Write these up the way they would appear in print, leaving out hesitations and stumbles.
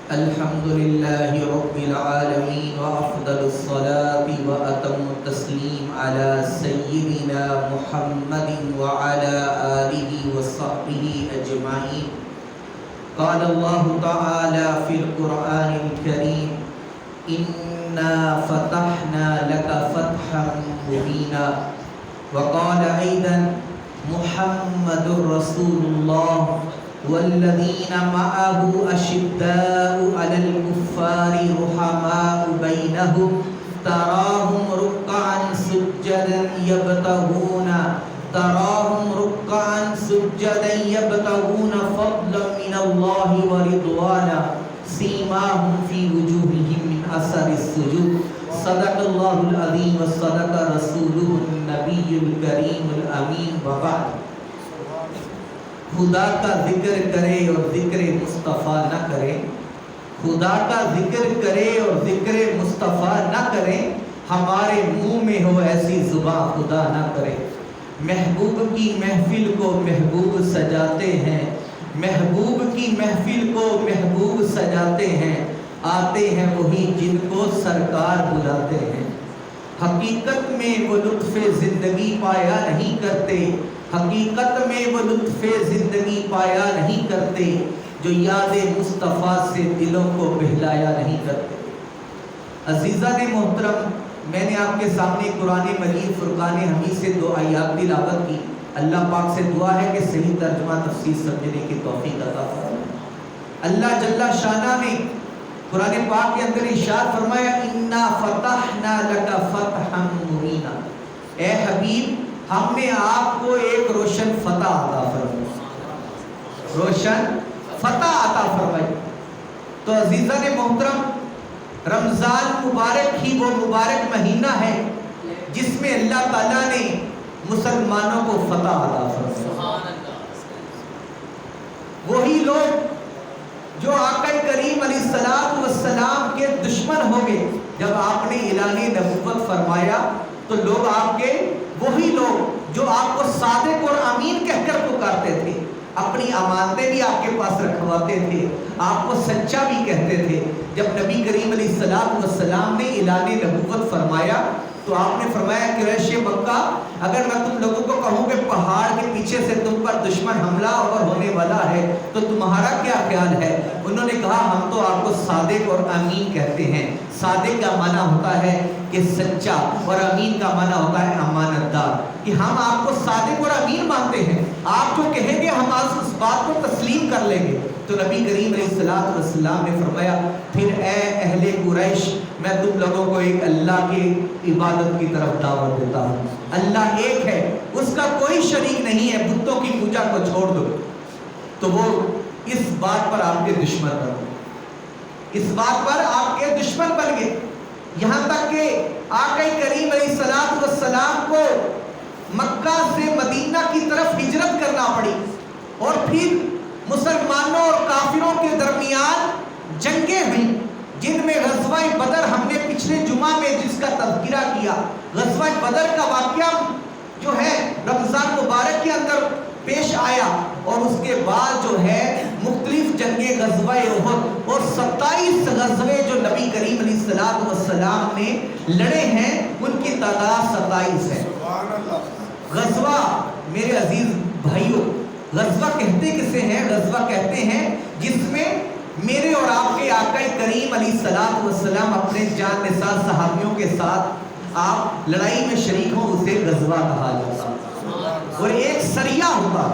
الحمد لله رب العالمين وأفضل الصلاة وأتم التسليم على سيدنا محمد وعلى آله وصحبه أجمعين. قال الله تعالى في القرآن الكريم: إنا فتحنا لك فتحا مبينا. وقال أيضا: محمد رسول الله والذين معه أشداء على الكفار رحماء بينهم تراهم ركعا سجدا يبتغون فضلا من الله ورضوانا سيماهم في وجوههم من أثر السجود. صدق الله العظيم وصدق رسوله النبي الكريم الأمين. وبعد، خدا کا ذکر کرے اور ذکر مصطفیٰ نہ کرے، خدا کا ذکر کرے اور ذکر مصطفیٰ نہ کرے، ہمارے منہ میں ہو ایسی زباں خدا نہ کرے. محبوب کی محفل کو محبوب سجاتے ہیں، محبوب کی محفل کو محبوب سجاتے ہیں، آتے ہیں وہی جن کو سرکار بلاتے ہیں. حقیقت میں وہ لطف زندگی پایا نہیں کرتے، حقیقت میں وہ لطف زندگی پایا نہیں کرتے جو یاد مصطفیٰ سے دلوں کو بہلایا نہیں کرتے. عزیزان محترم، میں نے آپ کے سامنے قرآن مجید فرقان حمید سے 2 آیات تلاوت کی. اللہ پاک سے دعا ہے کہ صحیح ترجمہ تفسیر سمجھنے کی توفیق عطا فرمائے. اللہ جل شانہ نے قرآن پاک کے اندر ارشاد فرمایا: انا فتحنا لک فتحا مبینا. اے حبیب، ہم نے آپ کو ایک روشن فتح عطا فرمائی، روشن فتح عطا فرمائی. تو عزیزان محترم، رمضان مبارک ہی وہ مبارک مہینہ ہے جس میں اللہ تعالیٰ نے مسلمانوں کو فتح عطا فرمائی. وہی لوگ جو آقا کریم علیہ السلام کے دشمن ہو گئے، جب آپ نے اعلان نبوت فرمایا تو لوگ آپ کے، وہی لوگ جو آپ کو صادق اور امین کہہ کر پکارتے تھے، اپنی امانتیں بھی آپ کے پاس رکھواتے تھے، آپ کو سچا بھی کہتے تھے، جب نبی کریم علیہ السلام نے اعلان نبوت فرمایا تو آپ نے فرمایا: قریش مکہ، اگر میں تم لوگوں کو کہوں کہ پہاڑ کے پیچھے سے تم پر دشمن حملہ اور ہونے والا ہے تو تمہارا کیا خیال ہے؟ انہوں نے کہا: ہم تو آپ کو صادق اور امین کہتے ہیں. صادق کا معنی ہوتا ہے کہ سچا، اور امین کا معنی ہوتا ہے امانت دار، کہ ہم آپ کو صادق اور امین مانتے ہیں، آپ جو کہیں گے ہم آج اس بات کو تسلیم کر لیں گے. تو نبی کریم علیہ السلام نے فرمایا: پھر اے اہل قریش، میں تم لوگوں کو ایک اللہ کی عبادت کی طرف دعوت دیتا ہوں. اللہ ایک ہے، اس کا کوئی شریک نہیں ہے، بتوں کی پوجا کو چھوڑ دو. تو وہ اس بات پر آپ کے دشمن بن گئے، اس بات پر آپ کے دشمن بن گئے، یہاں تک کہ آقا کریم علیہ السلام کو مکہ سے مدینہ کی طرف ہجرت کرنا پڑی، اور پھر مسلمانوں اور کافروں کے درمیان جنگیں ہوئیں، جن میں غزوہ بدر ہم نے پچھلے جمعہ میں جس کا تذکرہ کیا. غزوہ بدر کا واقعہ جو ہے رمضان مبارک کے اندر پیش آیا، اور اس کے بعد جو ہے مختلف جنگیں، غزوہ احد اور 27 غزوے جو نبی کریم علیہ السلام نے لڑے ہیں، ان کی تعداد 27 ہے. غزوہ، میرے عزیز بھائیوں، غزوہ کہتے کسے ہیں؟ غزوہ کہتے ہیں جس میں میرے اور آپ کے آقا کریم علیہ السلام اپنے جان نثار صحابیوں کے ساتھ آپ لڑائی میں شریک ہوں، اسے غزوہ کہا جاتا. اور ایک سریہ ہوتا،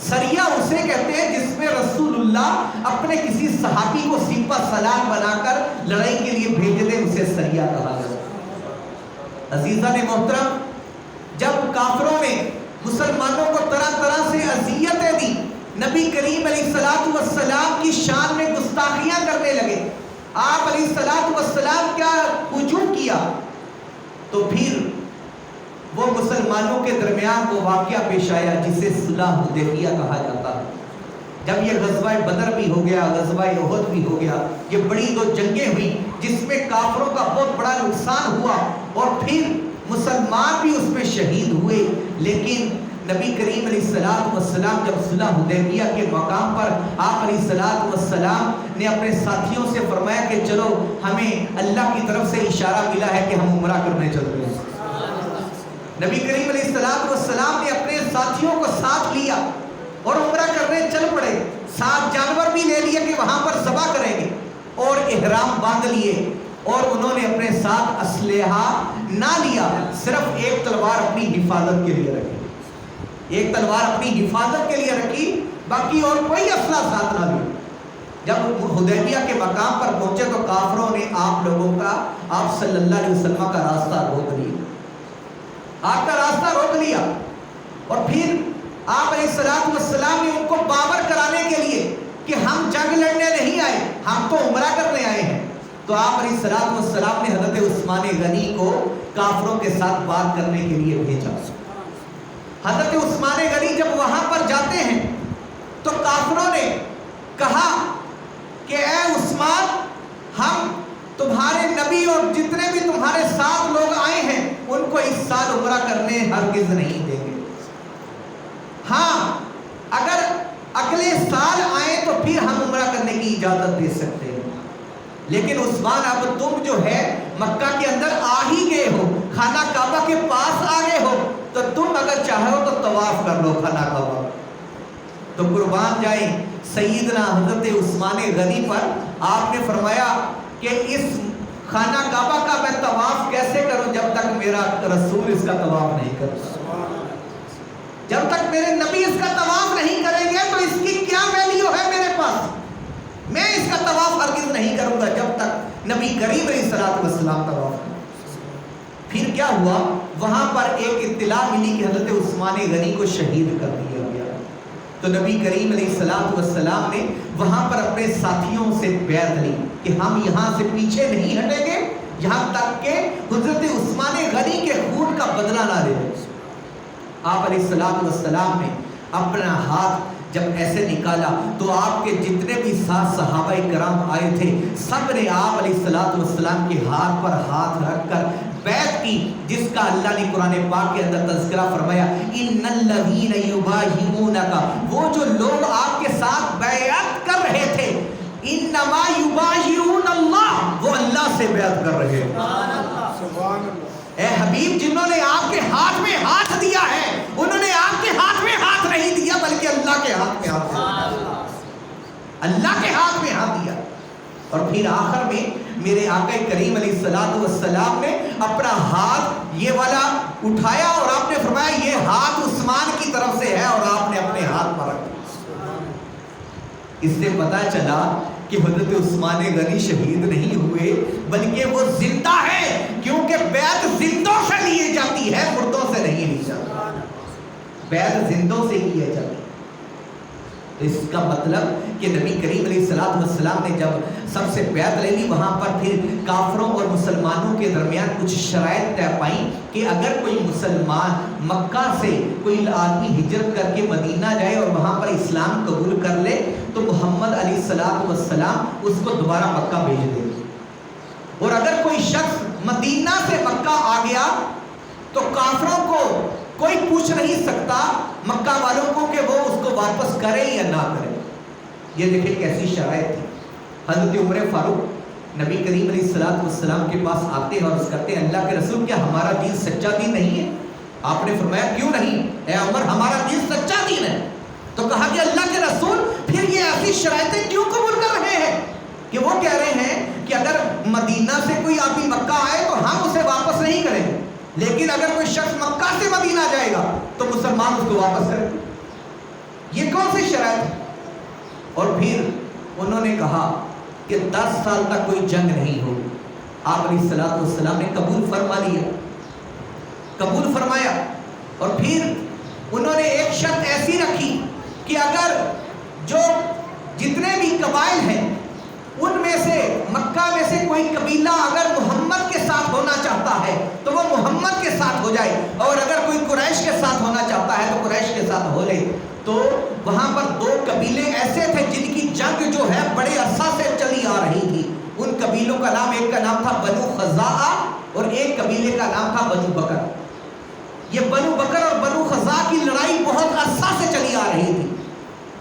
سریہ اسے کہتے ہیں جس میں رسول اللہ اپنے کسی صحابی کو سپہ سالار بنا کر لڑائی کے لیے بھیج دیں، اسے سریہ کہا جاتا. عزیزان محترم، جب کافروں نے مسلمانوں کو طرح طرح سے اذیتیں دی، نبی کریم علیہ السلام کی شان میں گستاخیاں کرنے لگے، آپ علیہ السلام کیا ہجوم کیا، تو پھر وہ مسلمانوں کے درمیان وہ واقعہ پیش آیا جسے صلح حدیبیہ کہا جاتا ہے. جب یہ غزوہ بدر بھی ہو گیا، غزوہ احد بھی ہو گیا، یہ بڑی 2 جنگیں ہوئی جس میں کافروں کا بہت بڑا نقصان ہوا، اور پھر مسلمان بھی اس میں شہید ہوئے. لیکن نبی کریم علیہ الصلوۃ والسلام جب صلح حدیبیہ کے مقام پر آپ علیہ الصلوۃ والسلام نے اپنے ساتھیوں سے فرمایا کہ چلو ہمیں اللہ کی طرف سے اشارہ ملا ہے کہ ہم عمرہ کرنے چل رہے ہیں. نبی کریم علیہ الصلوۃ والسلام نے اپنے ساتھیوں کو ساتھ لیا اور عمرہ کرنے چل پڑے. 7 جانور بھی لے لیے کہ وہاں پر ذبح کریں گے اور احرام باندھ لیے. اور انہوں نے اپنے ساتھ اسلحہ نہ لیا, صرف ایک تلوار اپنی حفاظت کے لیے رکھی. ایک تلوار اپنی حفاظت کے لیے رکھی, باقی اور کوئی اسلحہ ساتھ نہ لیا. جب حدیبیہ کے مقام پر پہنچے تو کافروں نے آپ لوگوں کا, آپ صلی اللہ علیہ وسلم کا راستہ روک لیا. آپ کا راستہ روک لیا اور پھر آپ علیہ الصلوۃ والسلام نے ان کو باور کرانے کے لیے کہ ہم جنگ لڑنے نہیں آئے, ہم تو عمرہ کرنے آئے ہیں. تو آپ علیہ الصلوۃ والسلام نے حضرت عثمان غنی کو کافروں کے ساتھ بات کرنے کے لیے بھیجا. حضرت عثمان غنی جب وہاں پر جاتے ہیں تو کافروں نے کہا کہ اے عثمان, ہم تمہارے نبی اور جتنے بھی تمہارے ساتھ لوگ آئے ہیں ان کو اس سال عمرہ کرنے ہرگز نہیں دیں گے. ہاں, اگر اگلے سال آئے تو پھر ہم عمرہ کرنے کی اجازت دے سکتے ہیں. لیکن عثمان, اب تم جو ہے مکہ کے اندر آ ہی گئے ہو, خانہ کعبہ کے پاس آ گئے ہو, تو تم اگر چاہو تو طواف کر لو خانہ کعبہ. تو قربان جائیں سیدنا حضرت عثمان غنی پر. آپ نے فرمایا کہ اس خانہ کعبہ کا میں طواف کیسے کروں جب تک میرا رسول اس کا طواف نہیں کرتا. جب تک میرے نبی اس کا طواف نہیں کریں گے تو اس کی کیا ویلیو ہے میرے پاس. میں اس کا طواف ہرگز نہیں کروں گا جب تک نبی کریم علیہ الصلوۃ والسلام طواف کریں. پھر کیا ہوا, وہاں پر ایک اطلاع ملی کہ حضرت عثمان غنی کو شہید کر دیا گیا. تو نبی کریم علیہ الصلوۃ والسلام نے وہاں پر اپنے ساتھیوں سے بیعت لی کہ ہم یہاں سے پیچھے نہیں ہٹیں گے یہاں تک کہ حضرت عثمان غنی کے خون کا بدلہ نہ لے لیں. آپ علیہ الصلوۃ والسلام نے اپنا ہاتھ جب ایسے نکالا تو آپ کے جتنے بھی ساتھ صحابہ کرام آئے تھے سب نے آپ علیہ الصلوۃ والسلام کے ہاتھ پر ہاتھ رکھ کر بیعت کی, جس کا اللہ نے قرآن پاک کے اندر تذکرہ فرمایا, ان الذین یبایعونک, وہ جو لوگ آپ کے ساتھ بیعت کر رہے تھے, انما یبایعون اللہ, وہ اللہ سے بیعت کر رہے ہیں. سبحان اللہ. اے حبیب, جنہوں نے آپ کے ہاتھ میں ہاتھ دیا ہے انہوں نے آپ کے ہاتھ میں ہاتھ نہیں دیا بلکہ اللہ کے ہاتھ میں ہاتھ دیا. اللہ کے ہاتھ میں ہاتھ دیا. اور پھر آخر میں میرے آقا کریم علیہ الصلوۃ والسلام نے اپنا ہاتھ یہ والا اٹھایا اور آپ نے فرمایا یہ ہاتھ عثمان کی طرف سے ہے, اور آپ نے اپنے ہاتھ پر رکھا. اس سے پتا چلا کہ حضرت عثمان غنی شہید نہیں ہوئے بلکہ وہ زندہ ہے, کیونکہ بیعت زندوں سے لی جاتی ہے, مردوں سے نہیں لی جاتی. بیعت زندوں سے لی جاتی. تو اس کا مطلب کہ نبی کریم علیہ الصلوۃ والسلام نے جب سب سے بیعت لے لی, وہاں پر پھر کافروں اور مسلمانوں کے درمیان کچھ شرائط طے پائیں کہ اگر کوئی مسلمان مکہ سے کوئی آدمی ہجرت کر کے مدینہ جائے اور وہاں پر اسلام قبول کر لے تو محمد علیہ الصلوۃ والسلام اس کو دوبارہ مکہ بھیج دے. اور اگر کوئی شخص مدینہ سے مکہ آ گیا تو کافروں کو کوئی پوچھ نہیں سکتا مکہ والوں کو کہ وہ اس کو واپس کرے یا نہ کرے. یہ دیکھیں کیسی شرائط تھی. حضرت عمر فاروق نبی کریم علیہ الصلوۃ والسلام کے پاس آتے ہیں اور عرض کرتے ہیں اللہ کے رسول کیا ہمارا دین سچا دین نہیں ہے؟ آپ نے فرمایا کیوں نہیں اے عمر, ہمارا دین سچا دین ہے. تو کہا کہ اللہ کے رسول پھر یہ ایسی شرائطیں کیوں قبول کر رہے ہیں کہ وہ کہہ رہے ہیں کہ اگر مدینہ سے کوئی آدمی مکہ آئے تو ہم اسے واپس نہیں کریں گے, لیکن اگر کوئی شخص مکہ سے مدینہ جائے گا تو مسلمان اس کو واپس کریں گے. یہ کون سی شرائط ہے؟ اور پھر انہوں نے کہا کہ 10 سال تک کوئی جنگ نہیں ہوگی. آپ علیہ الصلوۃ والسلام نے قبول فرما لیا, قبول فرمایا. اور پھر انہوں نے ایک شرط ایسی رکھی کہ اگر جو جتنے بھی قبائل ہیں ان میں سے مکہ میں سے کوئی قبیلہ اگر محمد کے ساتھ ہونا چاہتا ہے تو وہ محمد کے ساتھ ہو جائے, اور اگر کوئی قریش کے ساتھ ہونا چاہتا ہے تو قریش کے ساتھ ہو لے. تو وہاں پر 2 قبیلے ایسے تھے جن کی جنگ جو ہے بڑے عرصہ سے چلی آ رہی تھی. ان قبیلوں کا نام, ایک کا نام تھا بنو خزاعہ اور ایک قبیلے کا نام تھا بنو بکر. یہ بنو بکر اور بنو خزاعہ کی لڑائی آ رہی تھی.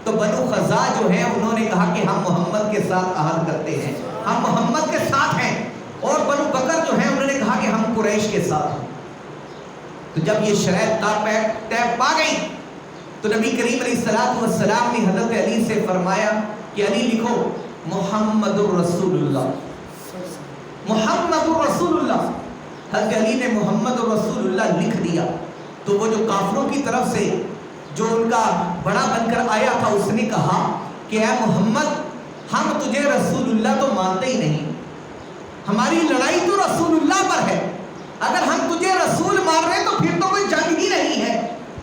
تو بنو خزاع جو ہے انہوں نے کہا کہ ہم محمد کے ساتھ عہد کرتے ہیں, ہم محمد کے ساتھ ہیں. اور بنو بکر جو ہیں انہوں نے کہا کہ ہم قریش کے ساتھ ہیں. تو جب یہ شرائط طے پا گئی تو نبی کریم علیہ السلام نے حضرت علی سے فرمایا کہ علی لکھو محمد الرسول اللہ, محمد الرسول اللہ. حضرت علی نے محمد الرسول اللہ لکھ دیا. تو وہ جو کافروں کی طرف سے جو ان کا بڑا بن کر آیا تھا اس نے کہا کہ اے محمد ہم تجھے رسول اللہ تو مانتے ہی نہیں, ہماری لڑائی تو رسول اللہ پر ہے, اگر ہم تجھے رسول مان رہے تو پھر تو کوئی جنگ ہی نہیں ہے,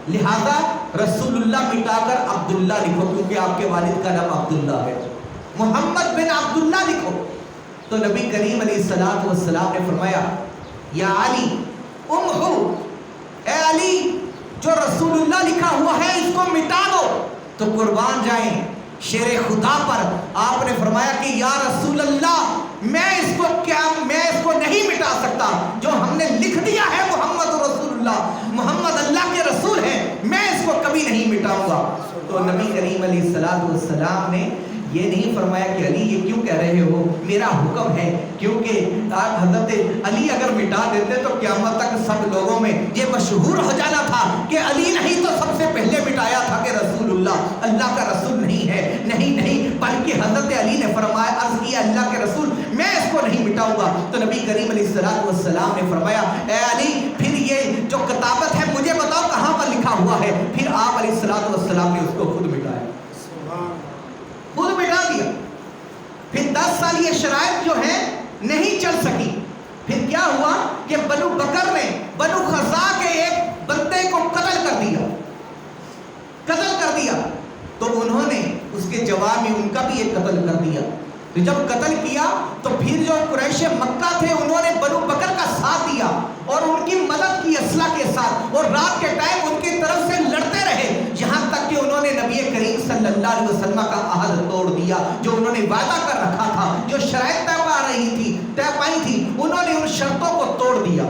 لہذا رسول اللہ مٹا کر عبداللہ لکھو, کیونکہ آپ کے والد کا نام عبداللہ ہے, محمد بن عبداللہ لکھو. تو نبی کریم علیہ السلام نے فرمایا یا علی امحو, اے علی جو رسول اللہ لکھا ہوا ہے اس کو مٹا دو. تو قربان جائیں شیر خدا پر, آپ نے فرمایا کہ یا رسول اللہ میں اس کو نہیں مٹا سکتا, جو ہم نے لکھ دیا ہے محمد رسول اللہ, محمد اللہ کے رسول ہیں, میں اس کو کبھی نہیں مٹاؤں گا. تو نبی کریم علیہ السلام نے یہ نہیں فرمایا کہ علی یہ کیوں کہہ رہے ہو, میرا حکم ہے, کیونکہ حضرت علی اگر مٹا دیتے تو قیامت تک سب لوگوں میں یہ مشہور ہو جانا تھا کہ علی نہیں تو سب سے پہلے مٹایا تھا کہ رسول اللہ کا رسول نہیں ہے. نہیں, بلکہ حضرت علی نے فرمایا عرض کیا اللہ کے رسول میں اس کو نہیں مٹاؤں گا. تو نبی کریم علیہ السلام نے فرمایا اے علی پھر یہ جو کتابت ہے مجھے بتاؤ کہاں پر لکھا ہوا ہے. پھر آپ علیہ السلام نے اس کو خود مٹایا, خود مٹا دیا. پھر 10 سال یہ شرائط جو ہے نہیں چل سکی. پھر کیا ہوا کہ بنو بکر نے بنو خزاع کے ایک بندے کو قتل کر دیا. تو انہوں نے اس کے جواب میں ان کا بھی ایک قتل کر دیا. تو جب قتل کیا تو پھر جو قریش مکہ تھے انہوں نے بنو بکر کا ساتھ دیا اور ان کی مدد کی اسلحہ کے ساتھ, اور رات کے ٹائم ان کی طرف سے لڑتے رہے, یہاں تک کہ انہوں نے نبی کریم صلی اللہ علیہ وسلم کا عہد توڑ دیا جو انہوں نے وعدہ کر رکھا تھا, جو شرائط طے پائی تھی انہوں نے ان شرطوں کو توڑ دیا.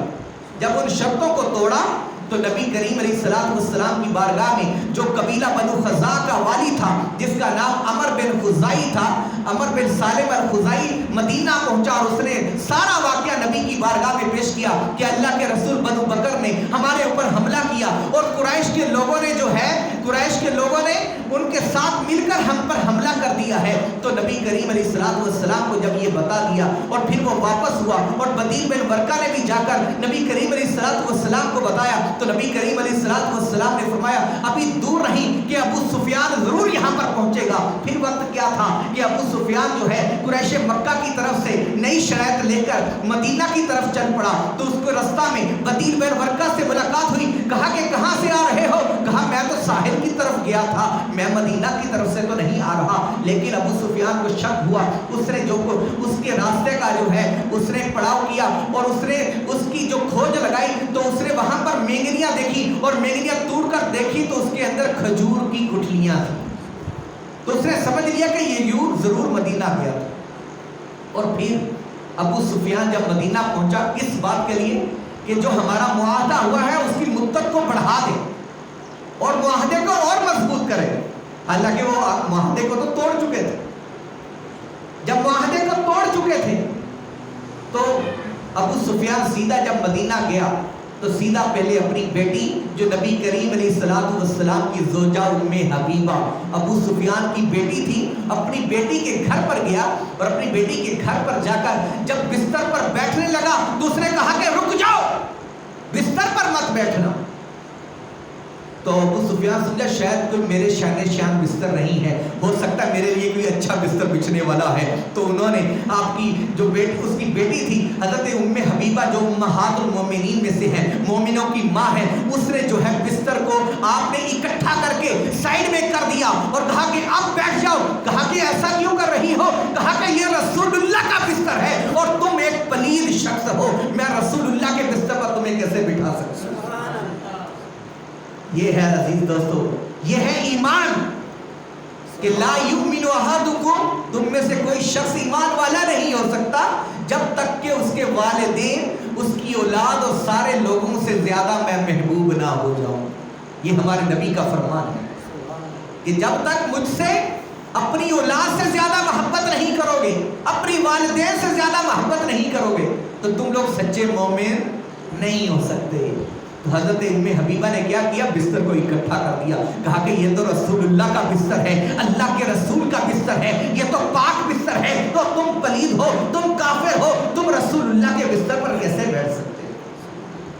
جب ان شرطوں کو توڑا تو نبی کریم علیہ السلام کی بارگاہ میں جو قبیلہ بنو خزاع کا والی تھا جس کا نام عمر بن خزائی تھا, عمر بن سالم الخزائی مدینہ پہنچا اور اس نے سارا واقعہ نبی کی بارگاہ میں پیش کیا کہ اللہ کے رسول بنو بکر نے ہمارے اوپر حملہ کیا اور قریش کے لوگوں نے ان کے ساتھ مل کر ہم پر حملہ کر دیا ہے. تو نبی کریم علیہ السلام کو جب یہ بتا دیا اور پھر وہ واپس ہوا اور بدیل بن ورقہ نے بھی جا کر نبی کریم علیہ السلام کو بتایا تو نبی کریم علیہ السلام نے فرمایا ابھی دور نہیں کہ ابو سفیان ضرور یہاں پر پہنچے گا. پھر وقت کیا تھا کہ ابو سفیان جو ہے قریش مکہ کی طرف سے نئی شرائط لے کر مدینہ کی طرف چل پڑا. تو اس کو رستہ میں بدیل بن ورقہ سے ملاقات ہوئی, کہا کہ کہاں سے آ رہے ہو, کہا میں تو ساحل کی طرف گیا تھا, میں مدینہ کی طرف سے تو نہیں آ رہا. لیکن ابو سفیان کو شک ہوا, اس نے اس کے راستے کا جو ہے اس نے پڑاؤ کیا اور اس نے اس کی جو کھوج لگائی تو اس نے وہاں پر مینگنیاں دیکھی اور مینگنیاں توڑ کر دیکھی تو اس کے اندر کھجور کی گٹھلیاں تھیں. تو اس نے سمجھ لیا کہ یہ یوں ضرور مدینہ گیا تھا. اور پھر ابو سفیان جب مدینہ پہنچا اس بات کے لیے کہ جو ہمارا معاہدہ ہوا ہے اس کی مدت کو بڑھا دے اور معاہدے کو اور مضبوط کرے. حالانکہ وہ معاہدے کو تو توڑ چکے تھے. جب معاہدے کو توڑ چکے تھے تو ابو سفیان سیدھا جب مدینہ گیا تو سیدھا پہلے اپنی بیٹی جو نبی کریم علیہ السلام کی زوجہ ام حبیبہ ابو سفیان کی بیٹی تھی, اپنی بیٹی کے گھر پر گیا اور اپنی بیٹی کے گھر پر جا کر جب بستر پر بیٹھنے لگا تو اس نے کہا کہ رک جاؤ, بستر پر مت بیٹھنا. تو ابو سفیان سمجھا شاید کوئی میرے شان بستر نہیں ہے, ہو سکتا ہے میرے لیے کوئی اچھا بستر بچھنے والا ہے. تو انہوں نے آپ کی جو اس کی بیٹی تھی حضرت ام حبیبہ جو امہات المومنین میں سے ہیں, مومنوں کی ماں ہے, اس نے جو ہے بستر کو آپ نے اکٹھا کر کے سائڈ میں کر دیا اور کہا کہ اب بیٹھ جاؤ. کہا کہ ایسا کیوں کر رہی ہو, کہا کہ یہ رسول اللہ کا بستر ہے اور تم ایک پلید شخص ہو, میں رسول اللہ کے بستر پر تمہیں کیسے بٹھا سکتا ہوں. یہ ہے عزیز دوستو, یہ ہے ایمان کہ لا یؤمن احدکم, تم میں سے کوئی شخص ایمان والا نہیں ہو سکتا جب تک کہ اس کے والدین, اس کی اولاد اور سارے لوگوں سے زیادہ میں محبوب نہ ہو جاؤں. یہ ہمارے نبی کا فرمان ہے. کہ جب تک مجھ سے اپنی اولاد سے زیادہ محبت نہیں کرو گے، اپنی والدین سے زیادہ محبت نہیں کرو گے، تو تم لوگ سچے مومن نہیں ہو سکتے۔ تو حضرت ام حبیبہ نے کیا کیا؟ بستر کو اکٹھا کر دیا، کہا کہ یہ تو رسول اللہ کا بستر ہے، اللہ کے رسول کا بستر ہے، یہ تو پاک بستر ہے، تو تم پلید ہو، تم کافر ہو، تم رسول اللہ کے بستر پر کیسے بیٹھ سکتے؟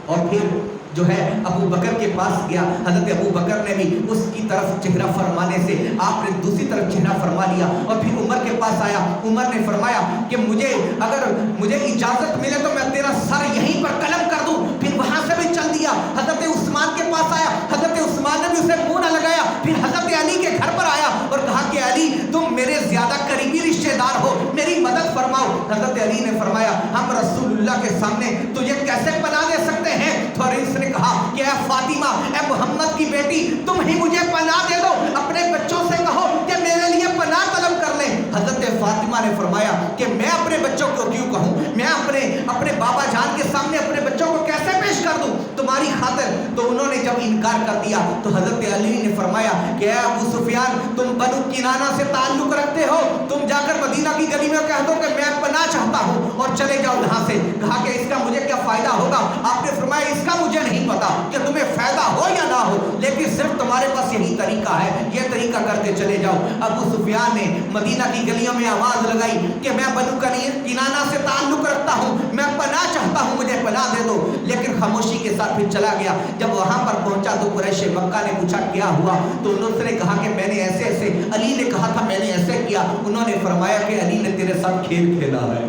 اور پھر جو ہے ابو بکر کے پاس گیا، حضرت ابو بکر نے بھی اس کی طرف چہرہ فرمانے سے آپ نے دوسری طرف چہرہ فرما لیا، اور پھر عمر کے پاس آیا، عمر نے فرمایا کہ اگر مجھے اجازت ملے تو میں تیرا سر یہیں پر قلم کر دوں، پھر وہاں سے بھی چل دیا۔ حضرت عثمان کے پاس آیا، حضرت عثمان نے بھی اسے منہ نہ لگایا، پھر حضرت علی کے گھر پر آیا اور کہا کہ علی تم میرے زیادہ قریبی رشتہ دار ہو، میری مدد فرماؤ۔ حضرت علی نے فرمایا ہم رسول اللہ کے سامنے تجھے کیسے پناہ دے سکتے ہیں؟ تو اس نے کہا کہ اے فاطمہ، اے محمد کی بیٹی، تم ہی مجھے پناہ دے دو، اپنے بچوں سے کہو کہ میرے لیے پناہ طلب کر لیں۔ حضرت فاطمہ نے فرمایا کہ میں اپنے بچوں کو کیوں کہوں، میں اپنے بابا جان کے سامنے اپنے بچوں کو کیسے پیش کر دوں تمہاری خاطر؟ تو انہوں نے جب انکار کر دیا تو حضرت علی نے فرمایا کہ اے ابو سفیان، تم بنو کنانہ سے تعلق رکھتے ہو، تم جا کر مدینہ کی گلی میں کہہ دو کہ میں پناہ چاہتا ہوں اور چلے جاؤ یہاں سے۔ کہا کہ اس کا مجھے کیا فائدہ ہوگا؟ آپ نے فرمایا اس کا مجھے نہیں پتا کہ تمہیں فائدہ ہو یا نہ ہو، لیکن صرف تمہارے پاس یہی طریقہ ہے، یہ طریقہ کرتے چلے جاؤ۔ ابو سفیان نے مدینہ کی گلیوں میں آواز لگائی کہ میں بنو کنانہ سے تعلق رکھتا ہوں، میں پناہ چاہتا ہوں، مجھے پناہ دے دو، لیکن خاموشی کے ساتھ پھر چلا گیا۔ جب وہاں پر پہنچا تو قریش مکہ نے پوچھا کیا ہوا؟ تو انہوں نے کہا کہ میں نے ایسے ایسے، علی نے کہا تھا میں نے ایسے کیا۔ انہوں نے فرمایا کہ علی نے تیرے ساتھ کھیل کھیلا ہے،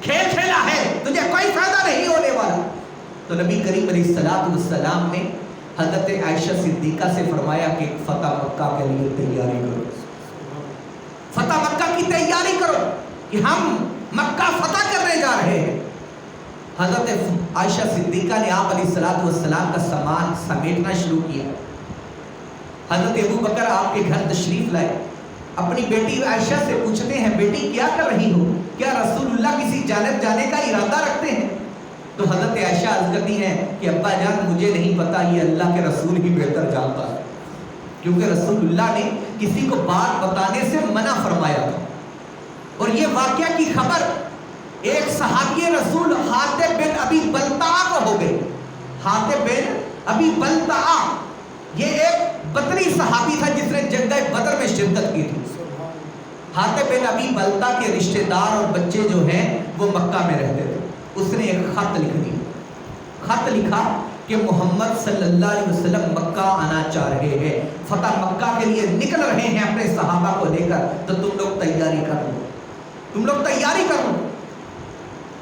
کھیل کھیلا ہے، تجھے کوئی فائدہ نہیں ہونے والا۔ تو نبی کریم علیہ السلام نے حضرت عائشہ صدیقہ سے فرمایا کہ فتح مکہ کے لیے تیاری کرو، فتح مکہ کی تیاری کرو کہ ہم مکہ فتح کرنے جا رہے ہیں۔ حضرت عائشہ صدیقہ نے آپ علیہ السلام کا سامان سمیٹنا شروع کیا۔ حضرت ابو بکر آپ کے گھر تشریف لائے، اپنی بیٹی عائشہ سے پوچھتے ہیں بیٹی کیا کر رہی ہو، کیا رسول اللہ کسی جانب جانے کا ارادہ رکھتے ہیں؟ تو حضرت عائشہ عرض کرتی ہیں کہ ابا جان مجھے نہیں پتا، یہ اللہ کے رسول ہی بہتر جانتا ہے، کیونکہ رسول اللہ نے کسی کو بات بتانے سے منع فرمایا تھا۔ اور یہ واقعہ کی خبر ایک صحابی رسول حاتب بن ابی بلتعہ کو ہو گئی۔ حاتب بن ابی بلتعہ یہ ایک بدری صحابی تھا جس نے جنگ بدر میں شرکت کی تھی۔ حاتب بن ابی بلتعہ کے رشتہ دار اور بچے جو ہیں وہ مکہ میں رہتے تھے۔ اس نے ایک خط لکھ دی، خط لکھا کہ محمد صلی اللہ علیہ وسلم مکہ آنا چاہ رہے ہیں، فتح مکہ کے لیے نکل رہے ہیں اپنے صحابہ کو لے کر، تو تم لوگ تیاری کر لو، تم لوگ تیاری کر لو۔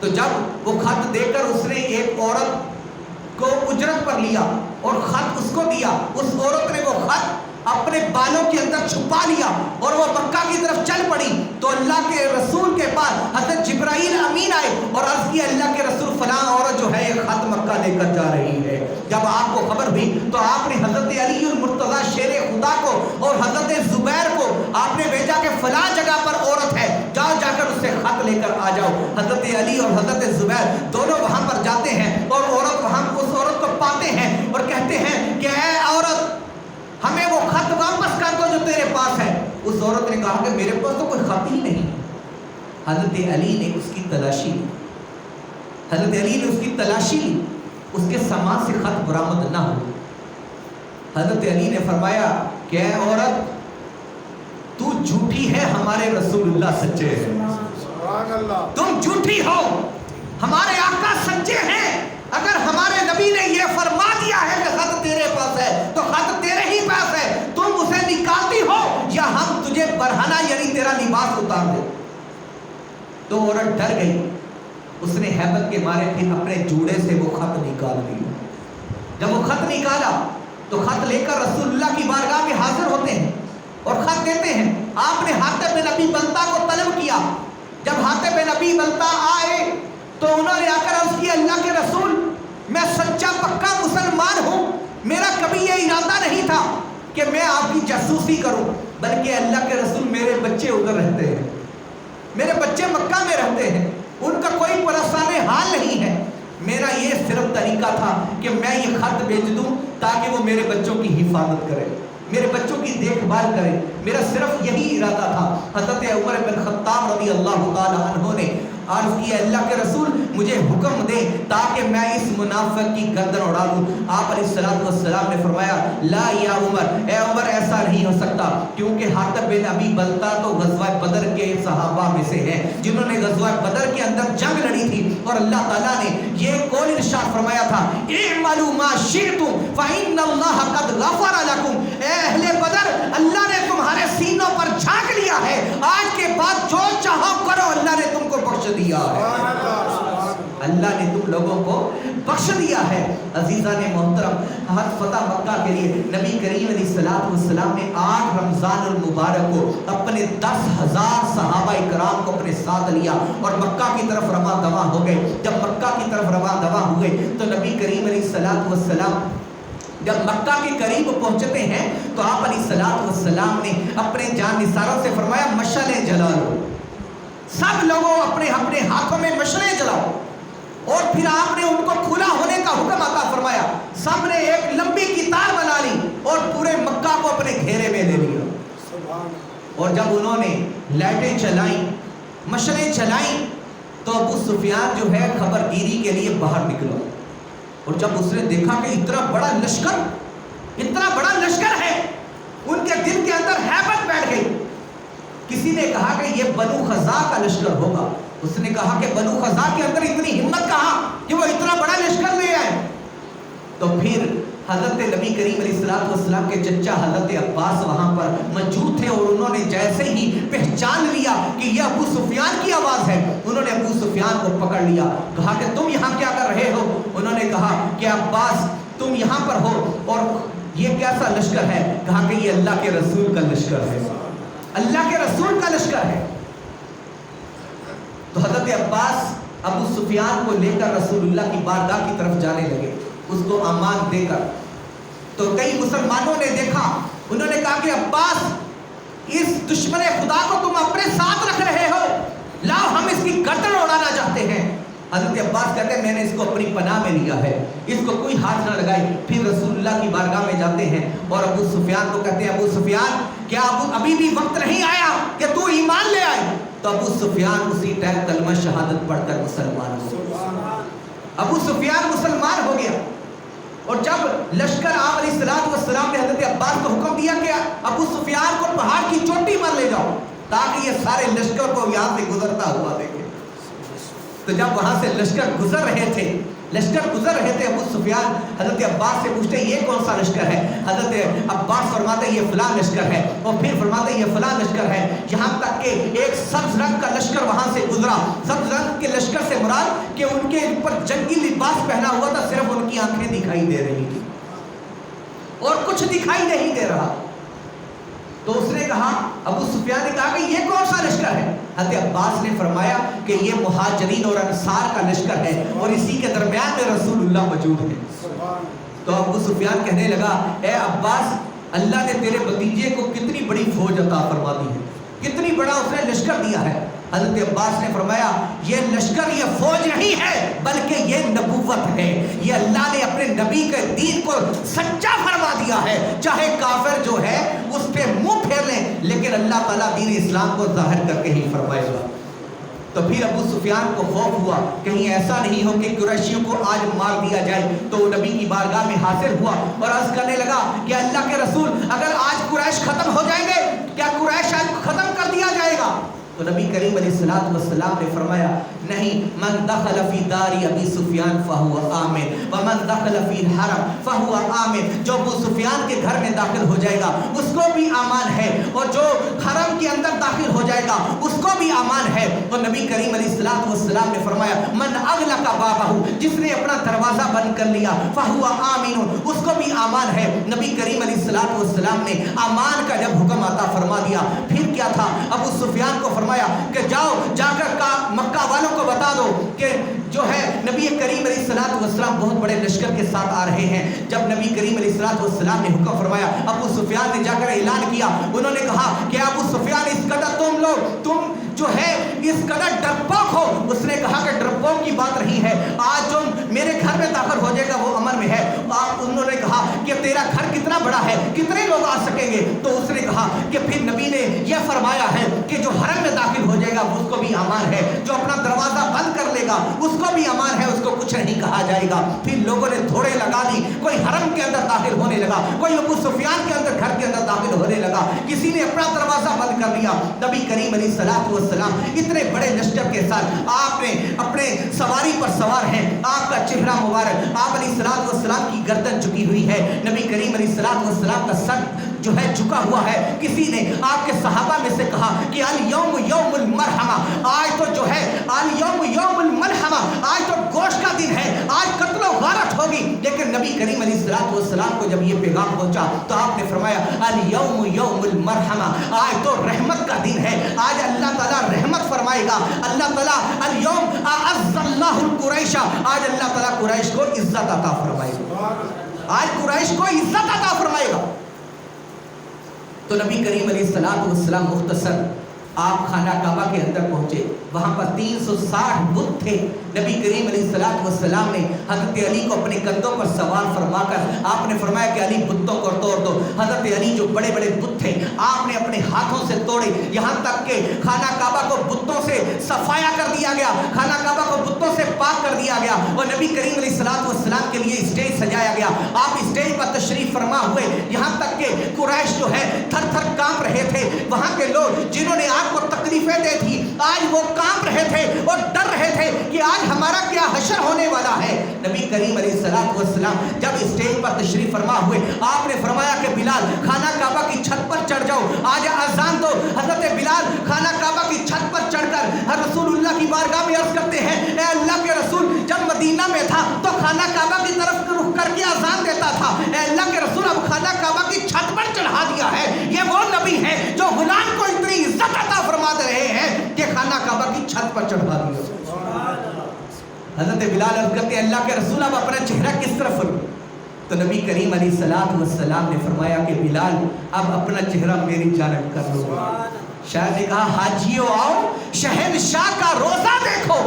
تو جب وہ خط دے کر اس نے ایک عورت کو اجرت پر لیا اور خط اس کو دیا، اس عورت نے وہ خط اپنے بالوں کے اندر چھپا لیا اور وہ مکہ کی طرف چل پڑی۔ تو اللہ کے رسول کے پاس حضرت جبرائیل امین آئے اور عرض کیا اللہ کے رسول فلاں عورت جو ہے یہ خط مکہ لے کر جا رہی ہے۔ جب آپ کو خبر ہوئی تو آپ نے حضرت علی المرتضیٰ شیر خدا کو اور حضرت زبیر کو آپ نے بھیجا کہ فلاں جگہ پر عورت ہے، جاؤ جا کر اس سے خط لے کر آ جاؤ۔ حضرت علی اور حضرت زبیر دونوں وہاں پر جاتے ہیں اور اس عورت کو پاتے ہیں اور کہتے ہیں کہ اے عورت ہمیں وہ خط واپس کر دو جو تیرے پاس ہے۔ اس عورت نے کہا کہ میرے پاس تو کوئی خط ہی نہیں۔ حضرت علی نے اس کی تلاشی لی، حضرت علی نے اس کی تلاشی لی، اس کے سامان سے خط برآمد نہ ہو۔ حضرت علی نے فرمایا کہ اے عورت تو جھوٹی ہے، ہمارے رسول اللہ سچے ہیں، سبحان اللہ، تم جھوٹی ہو، ہمارے آقا سچے ہیں۔ اگر ہمارے نبی نے یہ فرما دیا ہے کہ خط تیرے پاس ہے تو خط تیرے ہی پاس ہے، تم اسے نکالتی ہو یا ہم تجھے برہنہ یعنی تیرا لباس اتار دے۔ تو عورت ڈر گئی، اس نے ہیبت کے مارے پھر اپنے جوڑے سے وہ خط نکال دیا۔ جب وہ خط نکالا تو خط لے کر رسول اللہ کی بارگاہ میں حاضر ہوتے ہیں اور خط دیتے ہیں۔ آپ نے حاتب بن ابی بلتعہ کو طلب کیا۔ جب حاتب بن ابی بلتعہ آئے تو انہوں نے آ کر عرض کیا اللہ کے رسول میں سچا پکا مسلمان ہوں، میرا کبھی یہ ارادہ نہیں تھا کہ میں آپ کی جاسوسی کروں، بلکہ اللہ کے رسول میرے بچے ادھر رہتے ہیں، میرے بچے مکہ میں رہتے ہیں، ان کا کوئی پرسان حال نہیں ہے، میرا یہ صرف طریقہ تھا کہ میں یہ خط بھیج دوں تاکہ وہ میرے بچوں کی حفاظت کرے۔ میرے بچوں کی دیکھ بھال کریں، میرا صرف یہی ارادہ تھا۔ حضرت عمر بن خطاب رضی اللہ تعالی عنہ نے عرض کیا اللہ کے رسول مجھے حکم دے تاکہ میں اس منافق کی گردن اڑا دوں۔ آپ علیہ الصلوۃ والسلام نے فرمایا لا یا عمر، اے عمر ایسا نہیں ہو سکتا، کیونکہ حاطب بن ابی بلتہ تو غزوہ بدر کے صحابہ میں سے ہیں جنہوں نے غزوہ بدر کے اندر جنگ لڑی تھی، اور اللہ تعالیٰ نے یہ قول ارشاد فرمایا تھا اعملوا ما شئتم فإن اللہ قد غفر لکم، اے اہل بدر اللہ نے تمہارے سینوں پر جھانک لیا ہے، آج کے بعد جو چاہو کرو، اللہ نے تم کو بخش دیا ہے، اللہ نے تم لوگوں کو بخش دیا ہے۔ عزیزان محترم، حج فتح مکہ کے لیے نبی کریم علیہ الصلوۃ والسلام نے 8 رمضان المبارک کو اپنے 10,000 صحابہ کرام کو اپنے ساتھ لیا اور مکہ کی طرف رواں دواں ہو گئے۔ جب مکہ کی طرف رواں دواں ہوئے تو نبی کریم علیہ الصلوۃ والسلام جب مکہ کے قریب پہنچتے ہیں تو آپ علیہ الصلوۃ والسلام نے اپنے جان نثاروں سے فرمایا مشعلیں جلا لو، سب لوگوں اپنے اپنے ہاتھوں میں مشعلیں جلاؤ، اور پھر آپ نے ان کو کھلا ہونے کا حکم عطا فرمایا، سب نے ایک لمبی قطار بنا لی اور پورے مکہ کو اپنے گھیرے میں لے لیا۔ اور جب انہوں نے لائٹیں چلائیں، مشعلیں چلائیں، تو ابو سفیان جو ہے خبر گیری کے لیے باہر نکلا، اور جب اس نے دیکھا کہ اتنا بڑا لشکر ہے، ان کے دل کے اندر ہیبت بیٹھ گئی۔ کسی نے کہا کہ یہ بنو خزاع کا لشکر ہوگا، اس نے کہا کہ بنو خزاع کے اندر اتنی ہمت کہاں کہ وہ اتنا بڑا لشکر لے آئے۔ تو پھر حضرت نبی کریم علیہ الصلوۃ والسلام کے چچا حضرت عباس وہاں پر موجود تھے، اور انہوں نے جیسے ہی پہچان لیا کہ یہ ابو سفیان کی آواز ہے، انہوں نے ابو سفیان کو پکڑ لیا، کہا کہ تم یہاں کیا کر رہے ہو؟ انہوں نے کہا کہ عباس تم یہاں پر ہو اور یہ کیسا لشکر ہے؟ کہا کہ یہ اللہ کے رسول کا لشکر ہے، اللہ کے رسول کا لشکر ہے۔ تو حضرت عباس ابو سفیان کو لے کر رسول اللہ کی بارگاہ کی طرف جانے لگے، اس کو امان دے کر۔ تو کئی مسلمانوں نے دیکھا، انہوں نے کہا کہ عباس اس دشمن خدا کو تم اپنے ساتھ رکھ رہے ہو، لاؤ ہم اس کی گردن اڑانا چاہتے ہیں۔ حضرت عباس کہتے ہیں میں نے اس کو اپنی پناہ میں لیا ہے، اس کو کوئی ہاتھ نہ لگائے۔ پھر رسول اللہ کی بارگاہ میں جاتے ہیں اور ابو سفیان کو کہتے ہیں ابو سفیان کیا ابھی بھی وقت نہیں آیا کہ تو ایمان لے آئے؟ تو ابو سفیان اسی ٹائم کلمہ شہادت پڑھ کر مسلمان ہو گیا، ابو سفیان مسلمان ہو گیا۔ اور جب لشکر آپ علیہ الصلوۃ والسلام نے حضرت عباس کو حکم دیا کہ ابو سفیان کو پہاڑ کی چوٹی پر لے جاؤ تاکہ یہ سارے لشکر کو یہاں سے گزرتا ہوا دیکھے، تو جب وہاں سے لشکر گزر رہے تھے ابو سفیان حضرت عباس سے پوچھتے یہ کون سا لشکر ہے؟ حضرت عباس فرماتے یہ فلاں لشکر ہے، اور پھر فرماتے یہ فلاں لشکر ہے، یہاں تک کہ ایک سبز رنگ کا لشکر وہاں سے گزرا۔ سبز رنگ کے لشکر سے مراد کہ ان کے اوپر جنگی لباس پہنا ہوا تھا، صرف ان کی آنکھیں دکھائی دے رہی تھی اور کچھ دکھائی نہیں دے رہا۔ تو اس نے کہا، ابو سفیان نے کہا کہ یہ کون سا لشکر ہے؟ حضرت عباس نے فرمایا کہ یہ مہاجرین اور انصار کا لشکر ہے اور اسی کے درمیان میں رسول اللہ موجود ہے۔ تو ابو سفیان کہنے لگا اے عباس، اللہ نے تیرے بھتیجے کو کتنی بڑی فوج عطا فرما دی ہے، کتنی بڑا اس نے لشکر دیا ہے۔ حضرت عباس نے فرمایا یہ لشکر یہ فوج نہیں ہے بلکہ یہ نبوت ہے، یہ اللہ نے اپنے نبی کے دین کو سچا فرما دیا ہے، چاہے کافر جو ہے اس پہ منہ پھیر لیں لیکن اللہ تعالیٰ دین اسلام کو ظاہر کر کے ہی فرمائے گا۔ تو پھر ابو سفیان کو خوف ہوا کہیں ایسا نہیں ہو کہ قریشیوں کو آج مار دیا جائے، تو وہ نبی کی بارگاہ میں حاضر ہوا اور عرض کرنے لگا کہ اللہ کے رسول اگر آج قریش ختم ہو جائیں گے، کیا قریش آج ختم کر دیا جائے گا؟ تو نبی کریم علیہ الصلوۃ والسلام نے فرمایا نہیں، من دخل فی دار ابی سفیان فہو آمن ومن دخل فی الحرم فہو آمن، جو ابو سفیان کے گھر میں داخل ہو جائے گا اس کو بھی امان ہے، اور جو حرم کے اندر داخل ہو جائے گا اس کو بھی امان ہے۔ اور نبی کریم علیہ الصلوۃ والسلام نے فرمایا من اغلق بابہ، جس نے اپنا دروازہ بند کر لیا فہو آمن، اس کو بھی امان ہے۔ نبی کریم علیہ الصلوۃ والسلام نے امان کا جب حکم عطا فرما دیا، پھر کیا تھا؟ ابو سفیان کو فرمایا کہ جاؤ جا کر مکہ والوں کو بتا دو کہ جو ہے نبی کریم علیہ الصلوۃ والسلام بہت بڑے لشکر کے ساتھ آ رہے ہیں۔ جب نبی کریم علیہ الصلوۃ والسلام نے حکم فرمایا، ابو سفیان نے جا کر اعلان کیا، انہوں نے کہا کہ ابو سفیان اس قدر تم جو ہے اس قدر ڈرپوک ہو۔ اس نے کہا کہ ڈرپوک کی بات نہیں ہے، آج جو میرے گھر میں داخل ہو جائے گا وہ امن میں ہے۔ انہوں نے کہا کہ تیرا گھر کتنا بڑا بڑا ہے, کتنے لوگ آ سکیں گے؟ تو اس نے کہا کہ پھر نبی نے یہ فرمایا ہے کہ جو حرم میں داخل ہو جائے گا اس کو بھی امان ہے, جو اپنا دروازہ بند کر لے گا اس کو بھی امان ہے, اس کو کچھ نہیں کہا جائے گا. پھر لوگوں نے تھوڑے لگا دی, کوئی حرم کے اندر داخل ہونے لگا, کوئی ابو سفیان کے اندر گھر کے اندر داخل ہونے لگا, کسی نے اپنا دروازہ بند کر لیا. نبی کریم علیہ الصلوۃ والسلام اتنے بڑے لشکر کے ساتھ آپ نے اپنے سواری پر سوار ہیں, آپ کا چہرہ مبارک, آپ علیہ الصلوۃ والسلام کی گردن جھکی ہوئی ہے, نبی کریم علیہ الصلوۃ والسلام کا سر جو ہے جھکا ہوا ہے. کسی نے آپ کے صحابہ میں سے کہا کہ الیوم یوم المرحمہ, آج تو جو ہے الیوم یوم الملحمہ, آج تو گوشت کا دن ہے, آج قتل و غارت ہوگی. لیکن نبی کریم علیہ الصلوۃ والسلام کو جب یہ پیغام پہنچا تو آپ نے فرمایا الیوم یوم المرحمہ, آج تو رحمت کا دن ہے, آج اللہ تعالیٰ رحمت فرمائے گا. اللہ تعالیٰ الیوم اعز اللہ القریش, آج اللہ تعالیٰ قریش کو عزت عطا فرمائے گا, آج قریش کو عزت عطا فرمائے گا. تو نبی کریم علیہ الصلوۃ والسلام مختصر آپ خانہ کعبہ کے اندر پہنچے, وہاں پر 360 بت تھے. نبی کریم علیہ الصلوۃ والسلام نے حضرت علی کو اپنے کندھوں پر سوار فرما کر آپ نے فرمایا کہ علی بتوں کو توڑ دو. حضرت علی جو بڑے بڑے بت تھے آپ نے اپنے ہاتھوں سے توڑے, یہاں تک کہ خانہ کعبہ کو بتوں سے صفایا کر دیا گیا, خانہ کعبہ کو بتوں سے پاک کر دیا گیا. اور نبی کریم علیہ الصلوۃ والسلام کے لیے اسٹیج سجایا گیا, آپ اسٹیج پر تشریف فرما ہوئے, یہاں تک کہ قریش جو ہے تھر تھر کانپ رہے تھے. وہاں کے لوگ جنہوں نے آپ کو تکلیفیں دی تھی آج وہ کانپ رہے تھے اور ڈر رہے تھے کہ آج ہمارا کیا حشر ہونے والا ہے. نبی کریم علیہ الصلوۃ والسلام جب اسٹیج پر تشریف فرما ہوئے آپ نے فرمایا کہ بلال خانہ کعبہ کی چھت پر چڑھ جاؤ, آج اذان دو. حضرت بلال خانہ کعبہ کی چھت پر چڑھ کر رسول اللہ کی بارگاہ میں عرض کرتے ہیں اے اللہ کے رسول, جب مدینہ میں تھا تو خانہ کعبہ کی طرف رخ کر کے اذان دیتا تھا, اے اللہ کے رسول اب خانہ کعبہ کی چھت پر چڑھا دیا ہے. یہ وہ نبی ہے جو غلام کو اتنی عزت عطا فرما دے رہے ہیں کہ خانہ کعبہ کی چھت پر چڑھا دیا. حضرت بلال عرض کرتے ہیں اللہ کے رسول اب اپنا چہرہ کس طرف کروں؟ تو نبی کریم علیہ الصلوۃ والسلام نے فرمایا کہ بلال اب اپنا چہرہ میری جانب کر لو. شاید نے کہا حاجیو آؤ شہنشاہ کا روزہ دیکھو.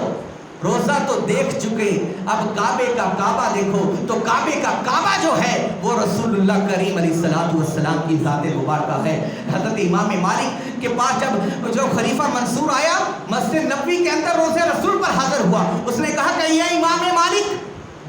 روزہ تو دیکھ چکے, اب کعبے کا کعبہ دیکھو. تو کعبے کا کعبہ جو ہے وہ رسول اللہ کریم علیہ الصلوۃ والسلام کی ذات مبارکہ ہے. حضرت امام مالک کے پاس جب جو خلیفہ منصور آیا مسجد نبوی کے اندر روزے رسول پر حاضر ہوا, اس نے کہا کہ یہ امام مالک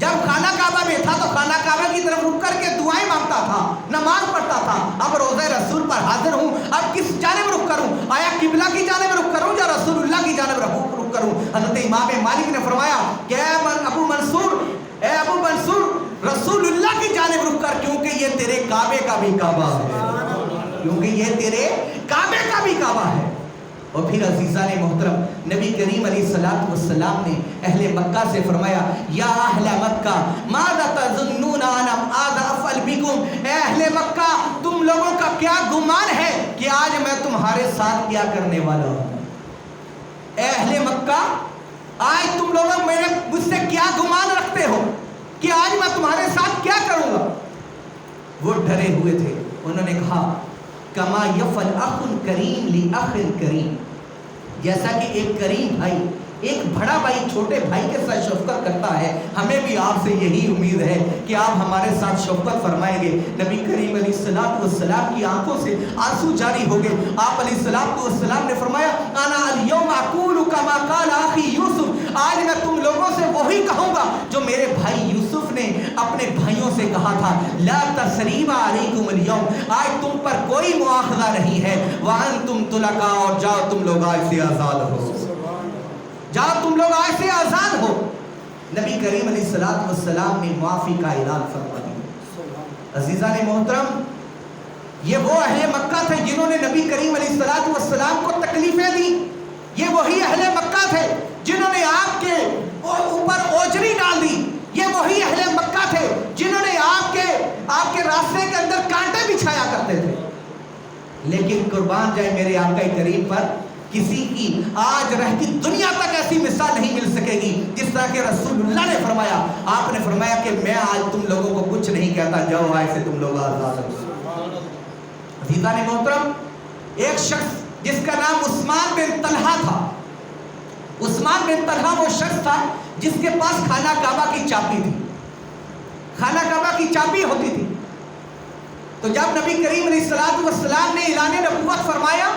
جب خانہ کعبہ میں تھا تو خانہ کعبہ کی طرف رک کر کے دعائیں مانگتا تھا, نماز پڑھتا تھا, اب روزے رسول پر حاضر ہوں, اب کس جانب رخ کروں؟ آیا قبلہ کی جانب رخ کروں یا رسول اللہ کی جانب رخ کروں؟ حضرت امام مالک نے فرمایا کہ اے ابو منصور رسول اللہ کی جانب رخ کر, کیونکہ یہ تیرے کعبے کا بھی کعبہ ہے, کیونکہ یہ تیرے کعبے کا بھی کعبہ ہے. اور پھر عزیزان محترم نبی کریم علیہ الصلوۃ والسلام نے اہل مکہ سے فرمایا یا اہل مکہ ماذا تظنون ان افعل بکم, اے اہل مکہ تم لوگوں کا کیا گمان ہے کہ آج میں تمہارے ساتھ کیا کرنے والا ہوں. اے اہل مکہ آج تم لوگ مجھ سے کیا گمان رکھتے ہو کہ آج میں تمہارے ساتھ کیا کروں گا؟ وہ ڈرے ہوئے تھے. انہوں نے کہا کما یفعل اخ کریم لاخ کریم, جیسا کہ ایک کریم بھائی ایک بڑا بھائی چھوٹے بھائی کے ساتھ شفقت کرتا ہے, ہمیں بھی آپ سے یہی امید ہے کہ آپ ہمارے ساتھ شفقت فرمائیں گے. نبی کریم علیہ الصلوۃ والسلام کی آنکھوں سے آنسو جاری ہو گئے. آپ علیہ الصلوۃ والسلام نے فرمایا انا الیوم اقول کما قال اخی یوسف, آج میں تم لوگوں سے وہی کہوں گا جو میرے بھائی یوسف نے اپنے بھائیوں سے کہا تھا, لا تثریب علیکم اليوم, آج تم پر کوئی مؤاخذہ نہیں ہے, وانتم طلقاء, اور جاؤ تم لوگ آج سے آزاد ہو, جاؤ تم لوگ آج سے آزاد ہو. نبی کریم علیہ الصلوۃ والسلام نے معافی کا اعلان فرما دیا. عزیزان محترم یہ وہ اہل مکہ تھے جنہوں نے نبی کریم علیہ الصلوۃ والسلام کو تکلیفیں دی. یہ وہی اہل مکہ تھے جنہوں نے آپ کے اوپر اوجری ڈال دی. یہ وہی اہل مکہ تھے جنہوں نے آپ کے راستے کے اندر کانٹے بچھایا کرتے تھے. لیکن قربان جائے میرے آقا کریم پر, کسی کی آج رہتی دنیا تک ایسی مثال نہیں مل سکے گی جس طرح کہ رسول اللہ نے فرمایا. آپ نے فرمایا کہ میں آج تم لوگوں کو کچھ نہیں کہتا, جاؤ آج سے تم لوگ آزاد ہو. عزیزان محترم ایک شخص جس کا نام عثمان بن طلحہ تھا, عثمان بن طلحہ وہ شخص تھا جس کے پاس خانہ کعبہ کی چابی تھی. خانہ کعبہ کی چابی ہوتی تھی. تو جب نبی کریم علیہ السلام نے اعلان نبوت فرمایا،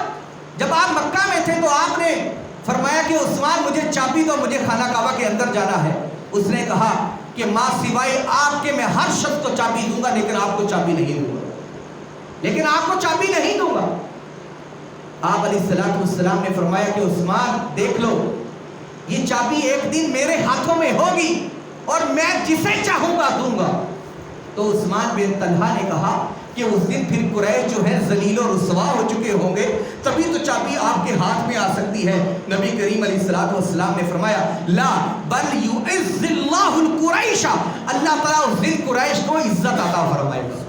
جب آپ مکہ میں تھے تو آپ نے فرمایا کہ عثمان مجھے چابی دو، مجھے خانہ کعبہ کے اندر جانا ہے۔ اس نے کہا کہ ماں سوائے آپ کے میں ہر شخص کو چابی دوں گا، لیکن آپ کو چابی نہیں دوں گا، لیکن آپ کو چابی نہیں دوں گا۔ آپ علیہ السلام نے فرمایا کہ عثمان دیکھ لو، یہ چابی ایک دن میرے ہاتھوں میں ہوگی اور میں جسے چاہوں گا دوں گا۔ تو عثمان بن طلحہ نے کہا کہ اس دن پھر قریش جو ہے ذلیل و رسوا ہو چکے ہوں گے، تبھی تو چابی آپ کے ہاتھ میں آ سکتی ہے۔ نبی کریم علیہ السلام نے فرمایا لا بل یعز اللہ القریش، اللہ تعالیٰ اس دن قریش کو عزت عطا فرمائے گا،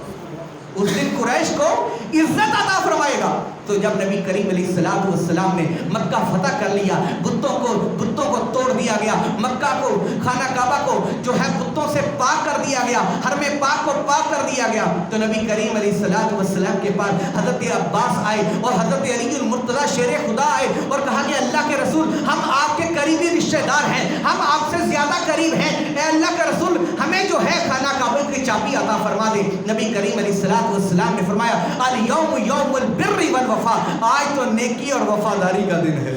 اس دن قریش کو عزت عطا فرمائے گا۔ تو جب نبی کریم علیہ السلام نے مکہ فتح کر لیا، بتوں کو توڑ دیا گیا، مکہ کو خانہ کعبہ کو جو ہے بتوں سے پاک کر دیا گیا، حرم پاک کو پاک کر دیا گیا، تو نبی کریم علیہ السلام کے پاس حضرت عباس آئے اور حضرت علی المرتضیٰ شیر خدا آئے اور کہا کہ اللہ کے رسول ہم آپ کے قریبی رشتہ دار ہیں، ہم آپ سے زیادہ قریب ہیں، اے اللہ کے رسول ہمیں جو ہے خانہ کعبہ کی چابی عطا فرما دے۔ نبی کریم علیہ السلام نے فرمایا الیوم یوم البر والوفا، آج تو نیکی اور وفاداری کا دن ہے،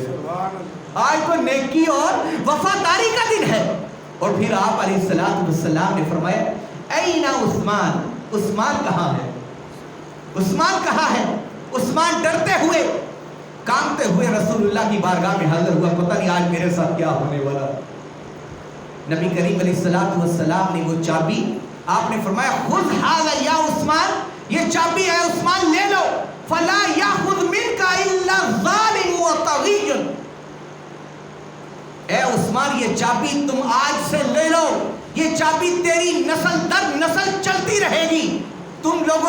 آج تو نیکی اور وفاداری کا دن ہے۔ اور پھر آپ علیہ السلام نے فرمایا این عثمان، عثمان کہاں ہے، عثمان کہاں ہے؟ عثمان ڈرتے ہوئے کانپتے ہوئے رسول اللہ کی بارگاہ میں حاضر ہوا، پتہ نہیں آج میرے ساتھ کیا ہونے والا۔ نبی کریم علیہ السلام نے وہ چابی، آپ نے فرمایا خذ ھذا یا عثمان، یہ چابی ہے عثمان لے لو، فلا یاخذ منک الا ظالم وطغی، اے عثمان یہ چابی تم آج سے لے لو، یہ چابی تیری نسل در نسل چلتی رہے گی، تم لوگوں